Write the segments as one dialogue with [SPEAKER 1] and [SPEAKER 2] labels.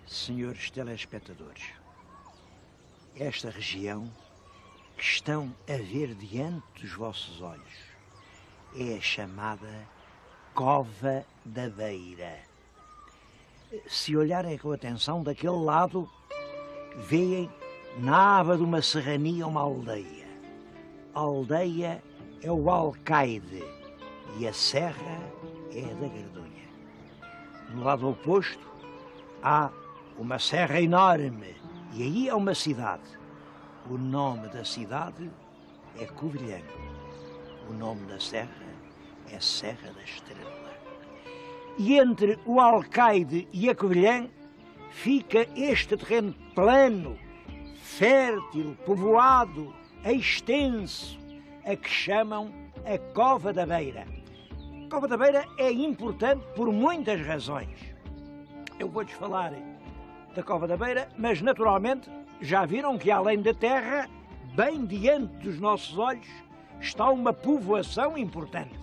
[SPEAKER 1] Senhores telespectadores, esta região que estão a ver diante dos vossos olhos é a chamada Cova da Beira. Se olharem com atenção daquele lado, veem na aba de uma serrania uma aldeia. A aldeia é o Alcaide e a serra é a da Gardunha. No lado oposto há uma serra enorme e aí há uma cidade. O nome da cidade é Covilhã. O nome da serra é Serra da Estrela. E entre o Alcaide e a Covilhã fica este terreno plano, fértil, povoado, extenso, a que chamam a Cova da Beira. A Cova da Beira é importante por muitas razões. Eu vou-lhes falar da Cova da Beira, mas naturalmente já viram que além da terra, bem diante dos nossos olhos, está uma povoação importante.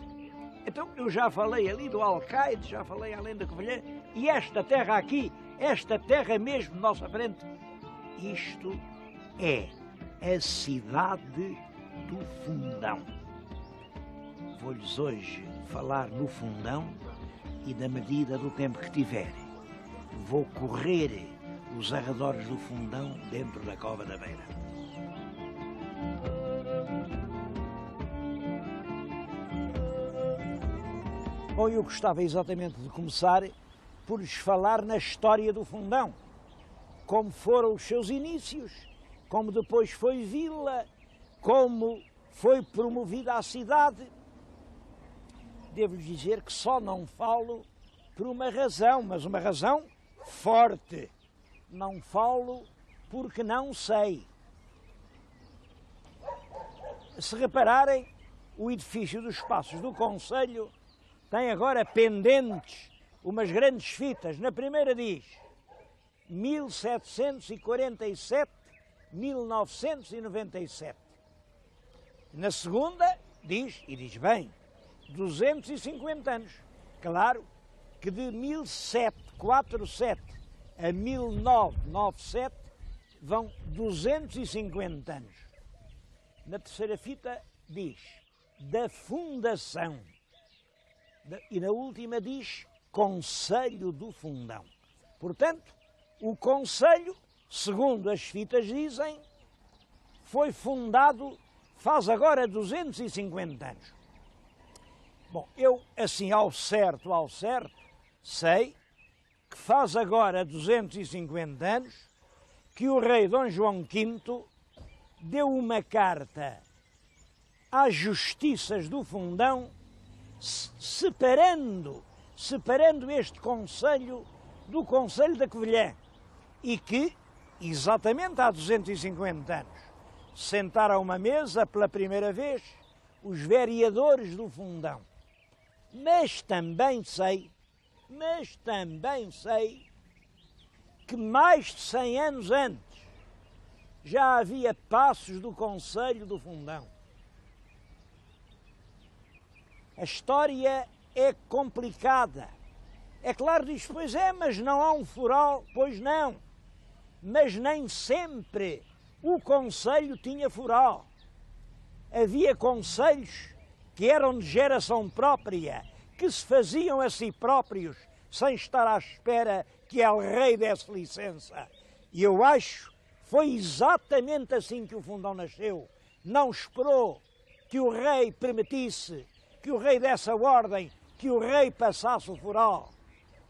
[SPEAKER 1] Então eu já falei ali do Alcaide, já falei além da Covilhã, e esta terra aqui, esta terra mesmo, nossa frente, isto é a cidade do Fundão. Vou-lhes hoje falar no Fundão e, na medida do tempo que tiverem, vou correr os arredores do Fundão dentro da Cova da Beira. Bom, eu gostava exatamente de começar por lhes falar na história do Fundão, como foram os seus inícios, como depois foi vila, como foi promovida a cidade. Devo-lhes dizer que só não falo por uma razão, mas uma razão forte. Não falo porque não sei. Se repararem, o edifício dos Passos do Conselho tem agora pendentes umas grandes fitas. Na primeira diz 1747-1997. Na segunda diz, e diz bem, 250 anos. Claro que de 1747 a 1997 vão 250 anos. Na terceira fita diz da fundação. E na última diz Conselho do Fundão. Portanto, o Conselho, segundo as fitas dizem, foi fundado faz agora 250 anos. Bom, eu, assim, ao certo, sei que faz agora 250 anos que o rei Dom João V deu uma carta às justiças do Fundão separando este Conselho do Conselho da Covilhã e que, exatamente há 250 anos, sentaram a uma mesa pela primeira vez os vereadores do Fundão. Mas também sei que mais de 100 anos antes já havia passos do Conselho do Fundão. A história é complicada. É claro, diz, pois é, mas não há um foral. Pois não, mas nem sempre o Conselho tinha foral. Havia conselhos que eram de geração própria, que se faziam a si próprios, sem estar à espera que el rei desse licença. E eu acho que foi exatamente assim que o Fundão nasceu. Não esperou que o rei permitisse, que o rei desse a ordem, que o rei passasse o foral.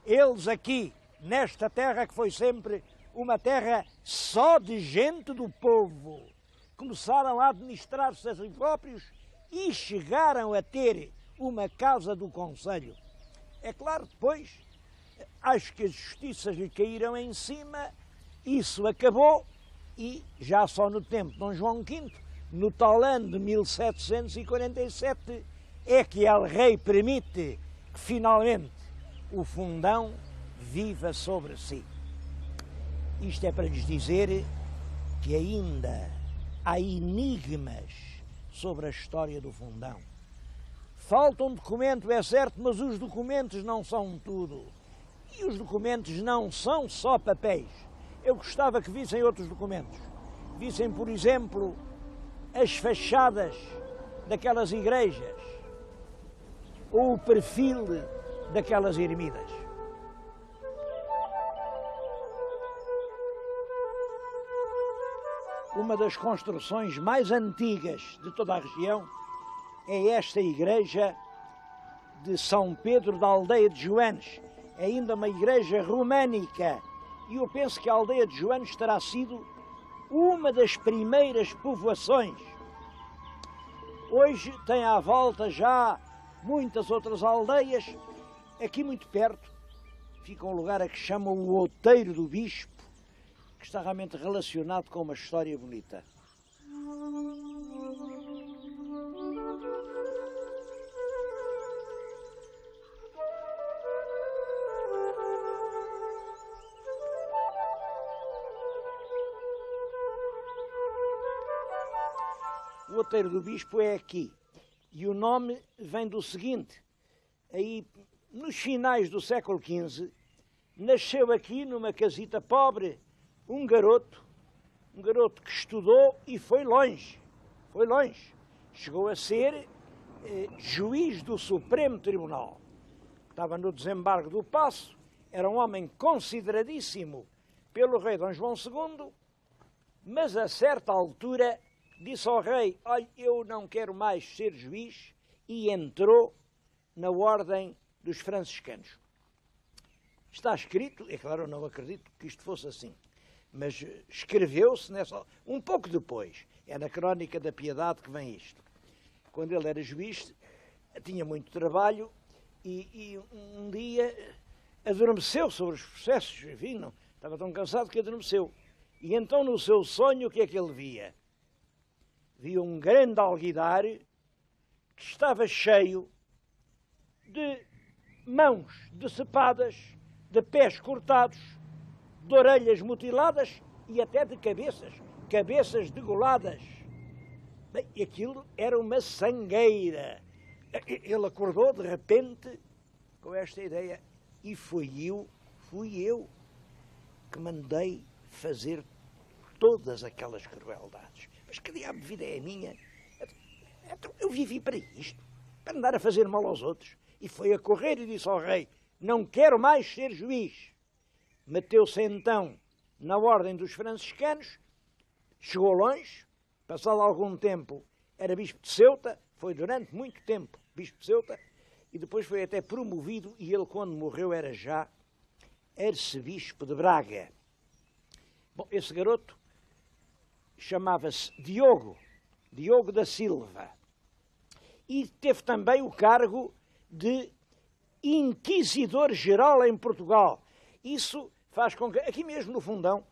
[SPEAKER 1] Eles aqui, nesta terra que foi sempre uma terra só de gente do povo, começaram a administrar-se a si próprios e chegaram a ter uma casa do Conselho. É claro, depois, acho que as justiças lhe caíram em cima, isso acabou e já só no tempo de Dom João V, no tal ano de 1747, é que el rei permite que finalmente o Fundão viva sobre si. Isto é para lhes dizer que ainda há enigmas sobre a história do Fundão. Falta um documento, é certo, mas os documentos não são tudo. E os documentos não são só papéis. Eu gostava que vissem outros documentos. Vissem, por exemplo, as fachadas daquelas igrejas ou o perfil daquelas ermidas. Uma das construções mais antigas de toda a região é esta igreja de São Pedro da aldeia de Joanes. É ainda uma igreja românica e eu penso que a aldeia de Joanes terá sido uma das primeiras povoações. Hoje tem à volta já muitas outras aldeias. Aqui muito perto fica um lugar a que chamam o Outeiro do Bispo, que está realmente relacionado com uma história bonita. O Outeiro do Bispo é aqui, e o nome vem do seguinte: aí, nos finais do século XV, nasceu aqui, numa casita pobre, um garoto que estudou e foi longe. Chegou a ser juiz do Supremo Tribunal. Estava no desembargo do Paço, era um homem consideradíssimo pelo rei Dom João II, mas a certa altura disse ao rei: olha, eu não quero mais ser juiz, e entrou na ordem dos franciscanos. Está escrito, é claro, eu não acredito que isto fosse assim, mas escreveu-se um pouco depois, é na Crónica da Piedade que vem isto. Quando ele era juiz, tinha muito trabalho e um dia adormeceu sobre os processos, enfim, não, estava tão cansado que adormeceu. E então no seu sonho o que é que ele via? Via um grande alguidar que estava cheio de mãos decepadas, de pés cortados, de orelhas mutiladas e até de cabeças degoladas. Bem, aquilo era uma sangueira. Ele acordou de repente com esta ideia: e fui eu que mandei fazer todas aquelas crueldades. Mas que diabo de vida é a minha? Eu vivi para isto, para andar a fazer mal aos outros. E foi a correr e disse ao rei: não quero mais ser juiz. Meteu-se então na ordem dos franciscanos, chegou longe, passado algum tempo era bispo de Ceuta, foi durante muito tempo bispo de Ceuta, e depois foi até promovido, e ele, quando morreu, era já arcebispo de Braga. Bom, esse garoto chamava-se Diogo da Silva, e teve também o cargo de inquisidor-geral em Portugal. Isso faz com que, aqui mesmo no fundão,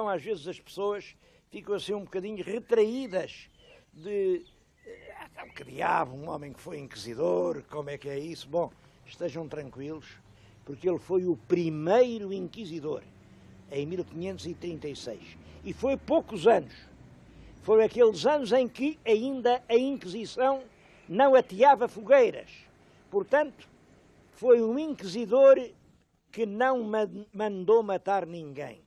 [SPEAKER 1] às vezes as pessoas ficam assim um bocadinho retraídas de que diabo, um homem que foi inquisidor, como é que é isso? Bom, estejam tranquilos, porque ele foi o primeiro inquisidor, em 1536. E foi poucos anos. Foi aqueles anos em que ainda a Inquisição não ateava fogueiras. Portanto, foi um inquisidor que não mandou matar ninguém.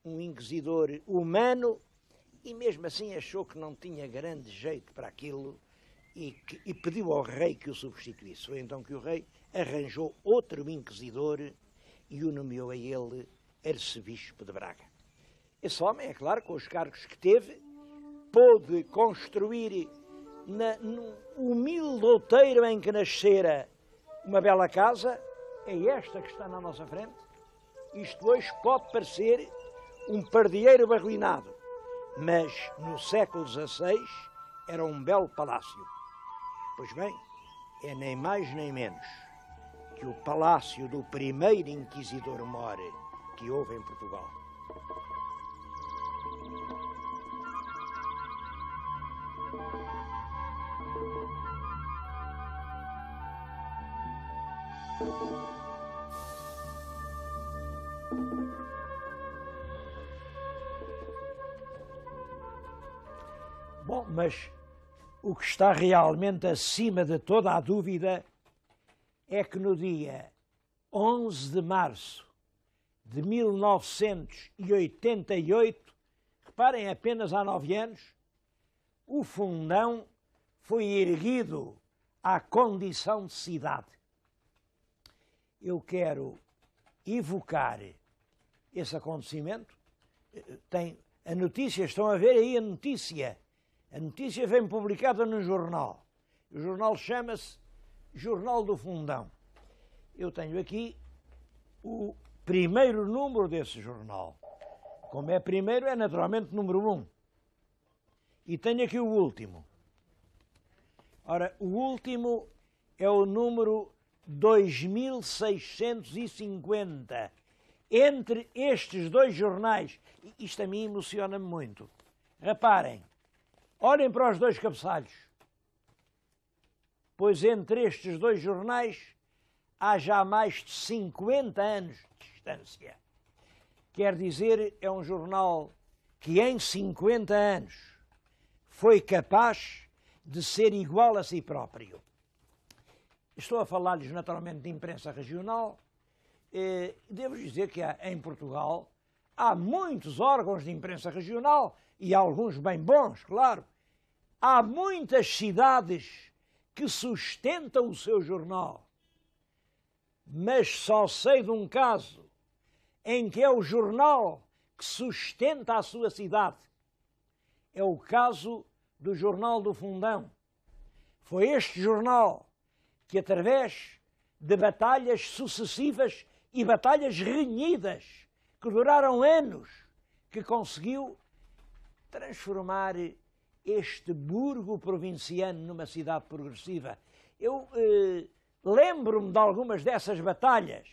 [SPEAKER 1] Um inquisidor humano, e mesmo assim achou que não tinha grande jeito para aquilo e pediu ao rei que o substituísse. Foi então que o rei arranjou outro inquisidor e o nomeou a ele arcebispo de Braga. Esse homem, é claro, com os cargos que teve, pôde construir no humilde outeiro em que nascera uma bela casa. É esta que está na nossa frente. Isto hoje pode parecer um pardieiro arruinado, mas no século XVI era um belo palácio. Pois bem, é nem mais nem menos que o palácio do primeiro inquisidor mor que houve em Portugal. Bom, mas o que está realmente acima de toda a dúvida é que no dia 11 de março de 1988, reparem, apenas há 9 anos, o Fundão foi erguido à condição de cidade. Eu quero evocar esse acontecimento. A notícia, estão a ver aí a notícia. A notícia vem publicada no jornal. O jornal chama-se Jornal do Fundão. Eu tenho aqui o primeiro número desse jornal. Como é primeiro, é naturalmente número 1. E tenho aqui o último. Ora, o último é o número 2650. Entre estes dois jornais, isto a mim emociona-me muito. Reparem, olhem para os dois cabeçalhos. Pois entre estes dois jornais há já mais de 50 anos de distância. Quer dizer, é um jornal que em 50 anos foi capaz de ser igual a si próprio. Estou a falar-lhes naturalmente de imprensa regional. Devo dizer que em Portugal há muitos órgãos de imprensa regional e alguns bem bons, claro. Há muitas cidades que sustentam o seu jornal. Mas só sei de um caso em que é o jornal que sustenta a sua cidade. É o caso do Jornal do Fundão. Foi este jornal que, através de batalhas sucessivas e batalhas renhidas, que duraram anos, que conseguiu transformar este burgo provinciano numa cidade progressiva. Eu lembro-me de algumas dessas batalhas.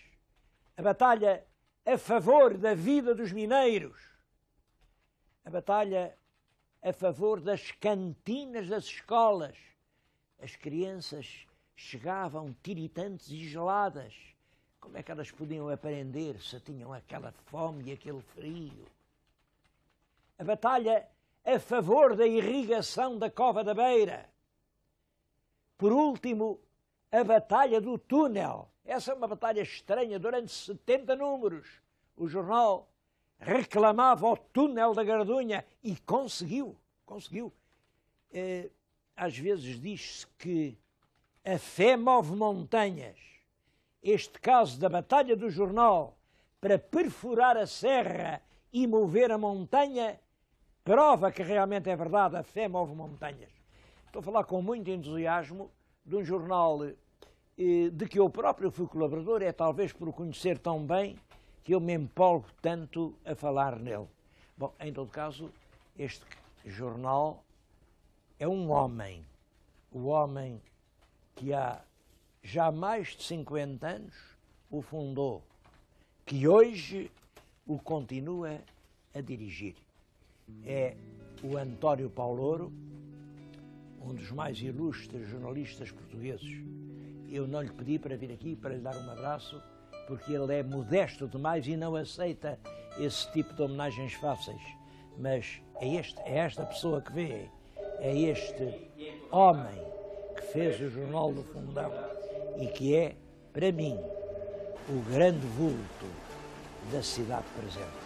[SPEAKER 1] A batalha a favor da vida dos mineiros. A batalha a favor das cantinas das escolas. As crianças chegavam tiritantes e geladas. Como é que elas podiam aprender se tinham aquela fome e aquele frio? A batalha a favor da irrigação da Cova da Beira. Por último, a batalha do túnel. Essa é uma batalha estranha, durante 70 números. O jornal reclamava o túnel da Gardunha e conseguiu. Às vezes diz-se que a fé move montanhas. Este caso da batalha do jornal para perfurar a serra e mover a montanha prova que realmente é verdade, a fé move montanhas. Estou a falar com muito entusiasmo de um jornal de que eu próprio fui colaborador, é talvez por o conhecer tão bem que eu me empolgo tanto a falar nele. Bom, em todo caso, este jornal é um homem, o homem que há já mais de 50 anos o fundou, que hoje o continua a dirigir. É o António Paulouro, um dos mais ilustres jornalistas portugueses. Eu não lhe pedi para vir aqui para lhe dar um abraço, porque ele é modesto demais e não aceita esse tipo de homenagens fáceis. Mas é esta pessoa que vê, é este homem que fez o Jornal do Fundão e que é, para mim, o grande vulto da cidade presente.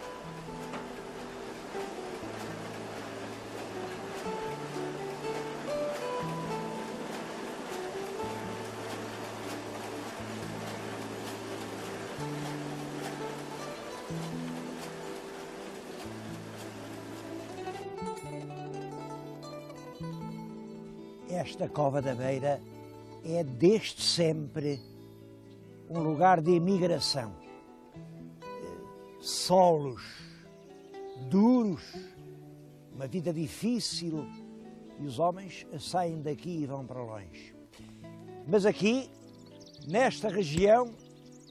[SPEAKER 1] Esta Cova da Beira é desde sempre um lugar de imigração. Solos duros, uma vida difícil, e os homens saem daqui e vão para longe. Mas aqui, nesta região,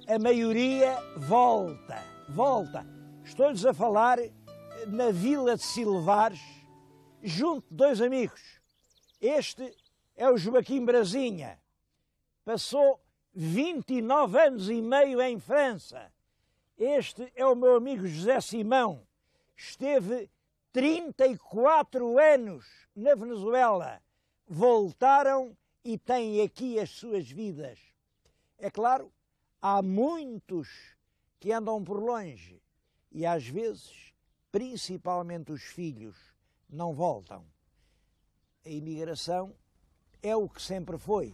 [SPEAKER 1] a maioria volta. Estou-lhes a falar na vila de Silvares, junto de dois amigos. Este é o Joaquim Brasinha. Passou 29 anos e meio em França. Este é o meu amigo José Simão. Esteve 34 anos na Venezuela. Voltaram e têm aqui as suas vidas. É claro, há muitos que andam por longe e às vezes, principalmente os filhos, não voltam. A imigração é o que sempre foi,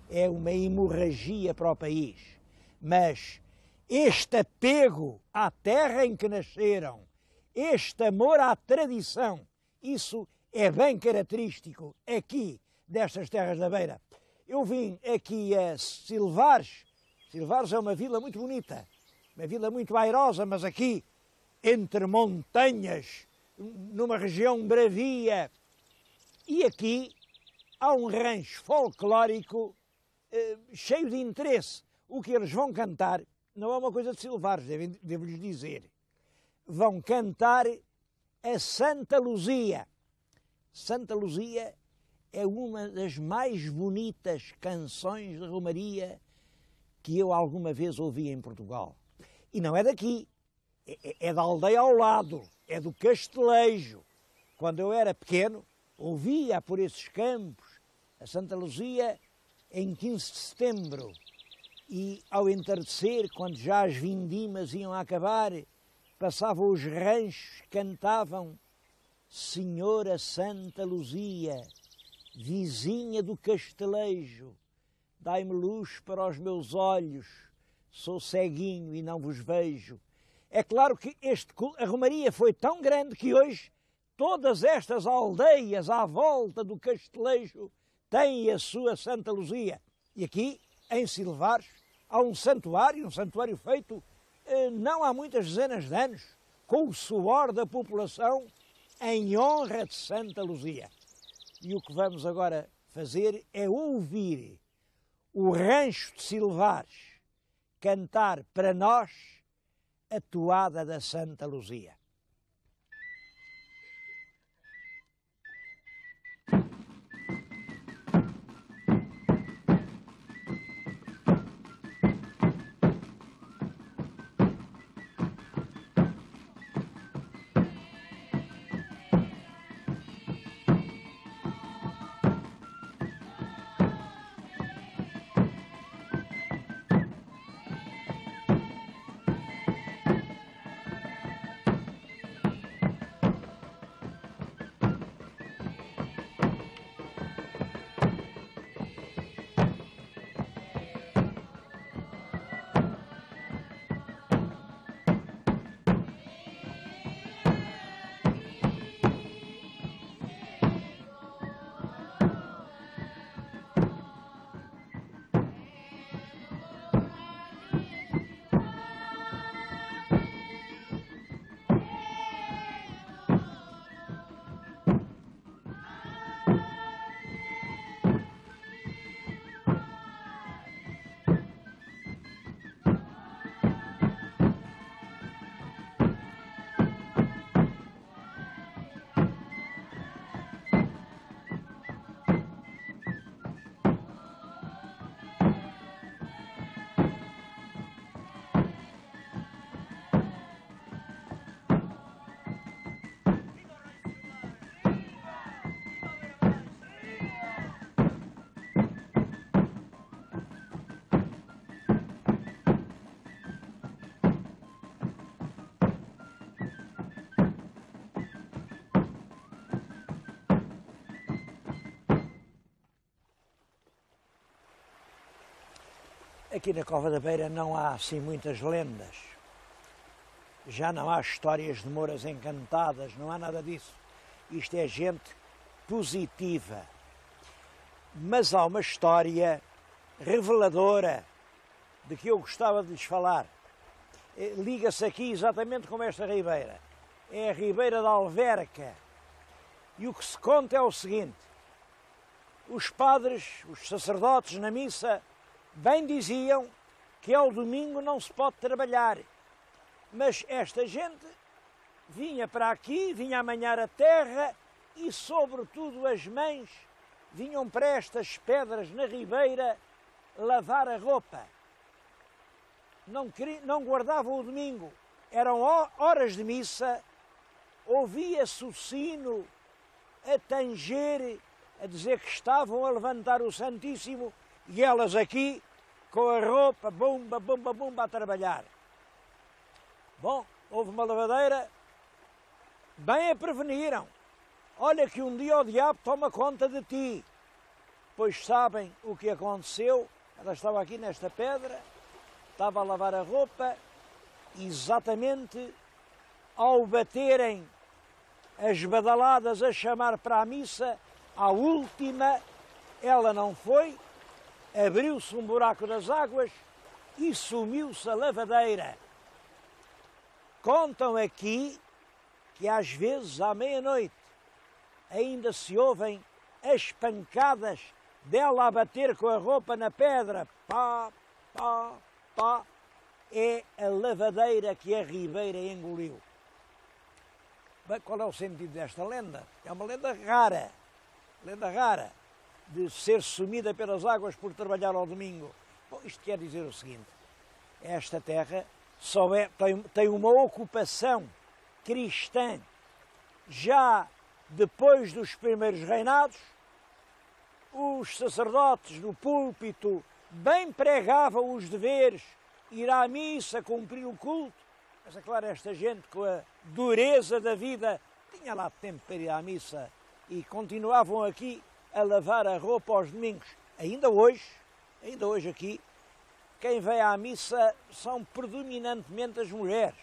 [SPEAKER 1] é uma hemorragia para o país, mas este apego à terra em que nasceram, este amor à tradição, isso é bem característico aqui destas terras da Beira. Eu vim aqui a Silvares. Silvares é uma vila muito bonita, uma vila muito airosa, mas aqui, entre montanhas, numa região bravia, e aqui há um rancho folclórico cheio de interesse. O que eles vão cantar não é uma coisa de Silvares, devo-lhes dizer. Vão cantar a Santa Luzia. Santa Luzia é uma das mais bonitas canções de romaria que eu alguma vez ouvi em Portugal. E não é daqui, é da aldeia ao lado, é do Castelejo. Quando eu era pequeno, ouvia por esses campos a Santa Luzia em 15 de setembro. E ao entardecer, quando já as vindimas iam a acabar, passavam os ranchos, cantavam: Senhora Santa Luzia, vizinha do Castelejo, dai-me luz para os meus olhos, sou ceguinho e não vos vejo. É claro que a romaria foi tão grande que hoje todas estas aldeias à volta do Castelejo têm a sua Santa Luzia. E aqui, em Silvares, há um santuário feito não há muitas dezenas de anos, com o suor da população, em honra de Santa Luzia. E o que vamos agora fazer é ouvir o rancho de Silvares cantar para nós a toada da Santa Luzia. Aqui na Cova da Beira não há assim muitas lendas, já não há histórias de mouras encantadas, não há nada disso. Isto é gente positiva. Mas há uma história reveladora de que eu gostava de lhes falar. Liga-se aqui exatamente como esta ribeira. É a Ribeira da Alverca. E o que se conta é o seguinte: os padres, os sacerdotes na missa, bem diziam que ao domingo não se pode trabalhar, mas esta gente vinha para aqui, vinha amanhar a terra e, sobretudo, as mães vinham para estas pedras na ribeira lavar a roupa. Não guardavam o domingo, eram horas de missa, ouvia-se o sino a tanger, a dizer que estavam a levantar o Santíssimo, e elas aqui, com a roupa, bumba, bumba, bumba, a trabalhar. Bom, houve uma lavadeira, bem a preveniram. Olha que um dia o diabo toma conta de ti. Pois sabem o que aconteceu, ela estava aqui nesta pedra, estava a lavar a roupa, exatamente ao baterem as badaladas a chamar para a missa, à última, ela não foi, abriu-se um buraco das águas e sumiu-se a lavadeira. Contam aqui que às vezes à meia-noite ainda se ouvem as pancadas dela a bater com a roupa na pedra. Pá, pá, pá. É a lavadeira que a ribeira engoliu. Bem, qual é o sentido desta lenda? É uma lenda rara de ser sumida pelas águas por trabalhar ao domingo. Bom, isto quer dizer o seguinte, esta terra tem uma ocupação cristã já depois dos primeiros reinados. Os sacerdotes no púlpito bem pregavam os deveres, ir à missa, cumprir o culto. Mas é claro, esta gente com a dureza da vida tinha lá tempo para ir à missa e continuavam aqui a lavar a roupa aos domingos. Ainda hoje aqui, quem vem à missa são predominantemente as mulheres.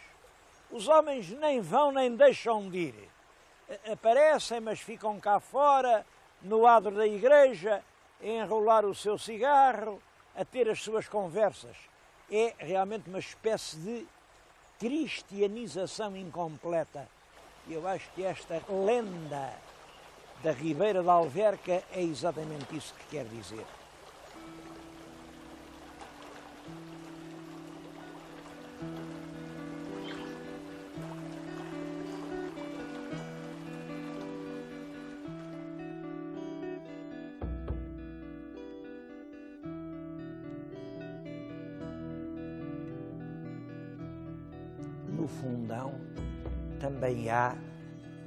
[SPEAKER 1] Os homens nem vão nem deixam de ir. Aparecem, mas ficam cá fora, no adro da igreja, a enrolar o seu cigarro, a ter as suas conversas. É realmente uma espécie de cristianização incompleta. E eu acho que esta lenda da Ribeira da Alverca é exatamente isso que quer dizer. No Fundão também há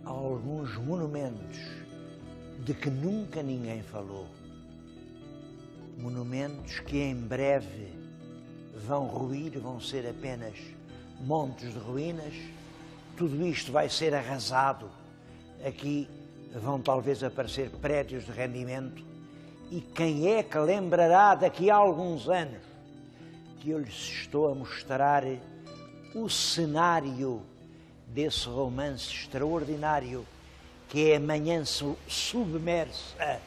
[SPEAKER 1] alguns monumentos de que nunca ninguém falou. Monumentos que em breve vão ruir, vão ser apenas montes de ruínas. Tudo isto vai ser arrasado. Aqui vão talvez aparecer prédios de rendimento. E quem é que lembrará daqui a alguns anos que eu lhes estou a mostrar o cenário desse romance extraordinário que é A Manhã Submersa,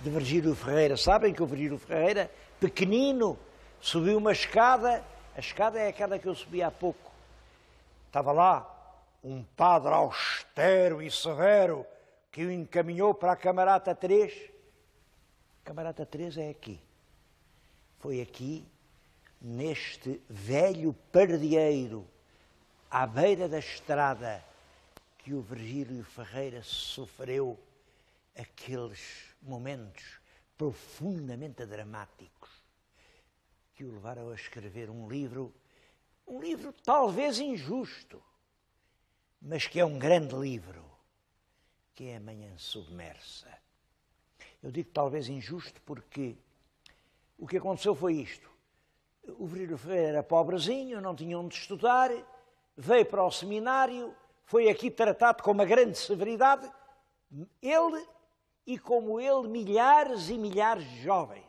[SPEAKER 1] de Virgílio Ferreira. Sabem que o Virgílio Ferreira, pequenino, subiu uma escada, a escada é aquela que eu subi há pouco. Estava lá um padre austero e severo que o encaminhou para a Camarata 3. A Camarata 3 é aqui. Foi aqui, neste velho pardieiro, à beira da estrada, que o Virgílio Ferreira sofreu aqueles momentos profundamente dramáticos que o levaram a escrever um livro talvez injusto, mas que é um grande livro, que é A Manhã Submersa. Eu digo talvez injusto porque o que aconteceu foi isto. O Virgílio Ferreira era pobrezinho, não tinha onde estudar, veio para o seminário, foi aqui tratado com uma grande severidade, ele e como ele milhares e milhares de jovens.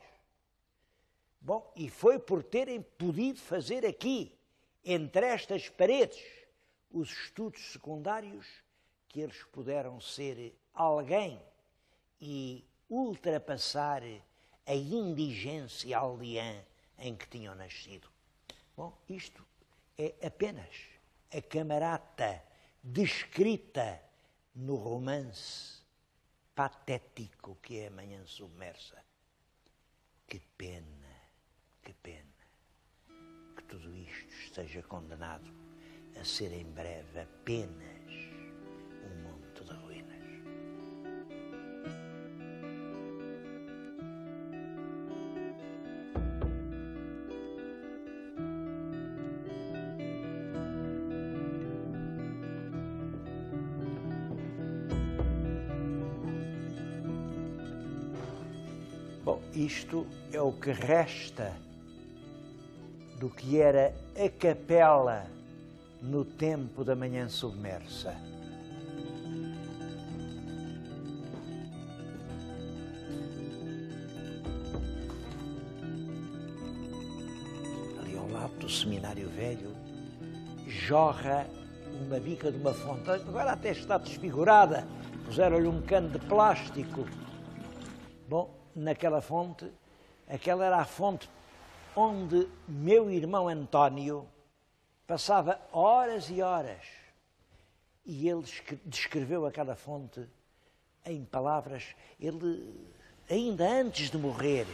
[SPEAKER 1] Bom, e foi por terem podido fazer aqui, entre estas paredes, os estudos secundários, que eles puderam ser alguém e ultrapassar a indigência aldeã em que tinham nascido. Bom, isto é apenas a camarata descrita no romance patético que é A Manhã Submersa. Que pena que tudo isto esteja condenado a ser em breve apenas um monte de ruínas. Bom, isto é o que resta do que era a capela no tempo da manhã submersa. Ali ao lado do Seminário Velho jorra uma bica de uma fonte. Agora até está desfigurada, puseram-lhe um cano de plástico. Bom, naquela fonte, aquela era a fonte onde meu irmão António passava horas e horas. E ele descreveu aquela fonte em palavras. Ele, ainda antes de morrer,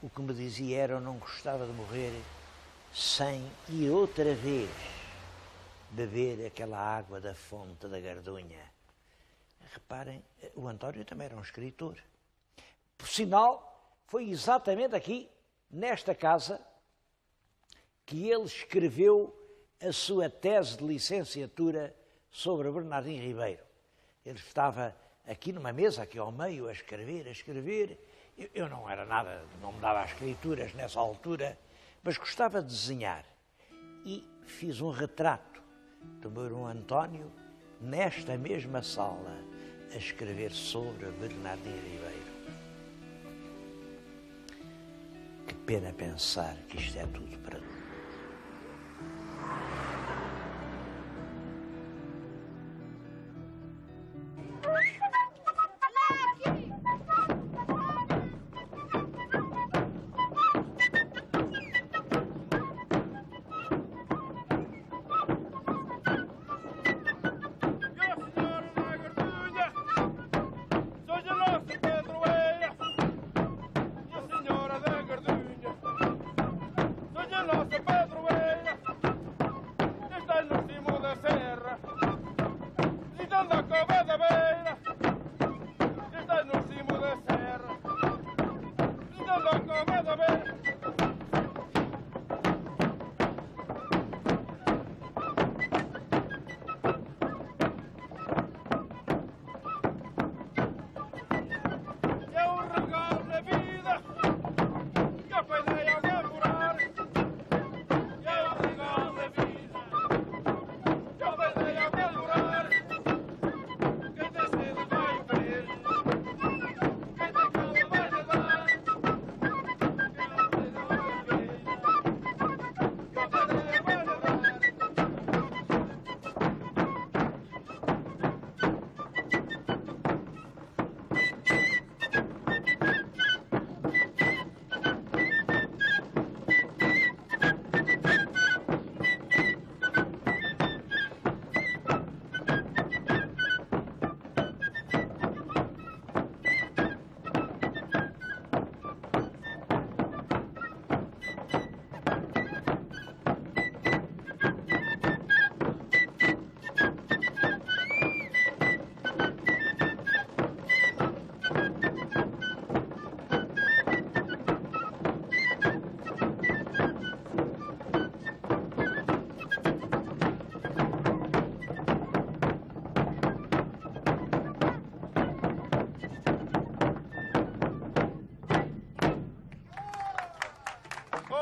[SPEAKER 1] o que me dizia era: eu não gostava de morrer sem ir outra vez beber aquela água da fonte da Gardunha. Reparem, o António também era um escritor. Por sinal, foi exatamente aqui, nesta casa, que ele escreveu a sua tese de licenciatura sobre Bernardino Ribeiro. Ele estava aqui numa mesa, aqui ao meio, a escrever. Eu não era nada, não me dava as escrituras nessa altura, mas gostava de desenhar. E fiz um retrato do meu irmão António nesta mesma sala, a escrever sobre Bernardino Ribeiro. Que pena pensar que isto é tudo para nós.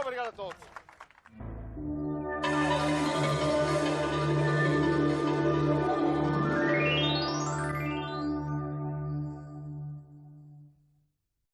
[SPEAKER 2] Obrigado a todos.